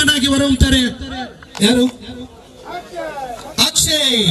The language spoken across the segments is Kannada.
ಬ್ಯಾಟ್ಸ್ಮನ್ ಆಗಿ ಹೊರಹೊಮ್ಮುತ್ತಾರೆ. ಯಾರು? ಅಕ್ಷಯ್.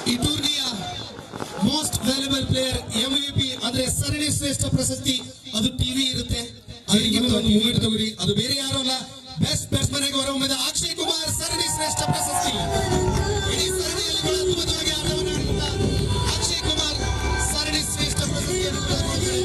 ಈ ಟೂರ್ನಿಯ ಮೋಸ್ಟ್ ವ್ಯಾಲ್ಯೂಬಲ್ ಪ್ಲೇಯರ್ MVP ಅಂದ್ರೆ ಸರಣಿ ಶ್ರೇಷ್ಠ ಪ್ರಶಸ್ತಿ ಅದು ಟಿವಿ ಇರುತ್ತೆ. ಅದಕ್ಕೆ ಒಂದು ಮೂಮೆಂಟ್ ತಗೋರಿ. ಅದು ಬೇರೆ ಯಾರು ಅಲ್ಲ, ಬೆಸ್ಟ್ ಬ್ಯಾಟ್ಸ್ಮನ್ ಆಗಿ ಹೊರಹೊಮ್ಮಿದ ಅಕ್ಷಯ್ ಕುಮಾರ್ ಸರಣಿ ಶ್ರೇಷ್ಠ ಪ್ರಶಸ್ತಿ. ಇಡೀ ಸರಣಿಯಲ್ಲಿ ಬಹಳ ಅದ್ಭುತವಾಗಿ ಆಟವನ್ನು ಆಡಿದ ಅಕ್ಷಯ್ ಕುಮಾರ್ ಸರಣಿ ಶ್ರೇಷ್ಠ ಪ್ರಶಸ್ತಿಯನ್ನು ಪಡೆದುಕೊಂಡಿದ್ದಾರೆ.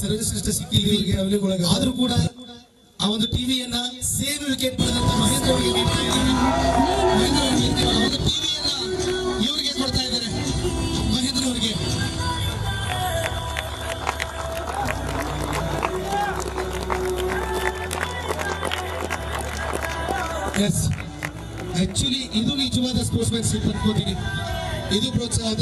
ಸರ್ವಶ್ರೇಷ್ಠ ಸಿಕ್ಕಿಗೆ ಆದ್ರೂ ಕೂಡ ಆ ಒಂದು ಟಿವಿಯನ್ನ ಸೇವ್ ವಿಕೆಟ್ ಪಡೆದಂತ ಮಹೇಂದ್ರ ಅವರಿಗೆ ನೀಡ್ತಾ ಇದ್ದಾರೆ. ಒಂದು ಟಿವಿಯನ್ನ ಇವರಿಗೆ ಕೊಡ್ತಾ ಇದ್ದಾರೆ, ಮಹೇಂದ್ರ ಅವರಿಗೆ. ಎಸ್, ಆಕ್ಚುಲಿ ಇದು ನಿಜವಾದ ಸ್ಪೋರ್ಟ್ಸ್ ಮ್ಯಾನ್ಶಿಪ್ ಅನ್ಕೋತೀನಿ. ಇದು ಪ್ರೋತ್ಸಾಹ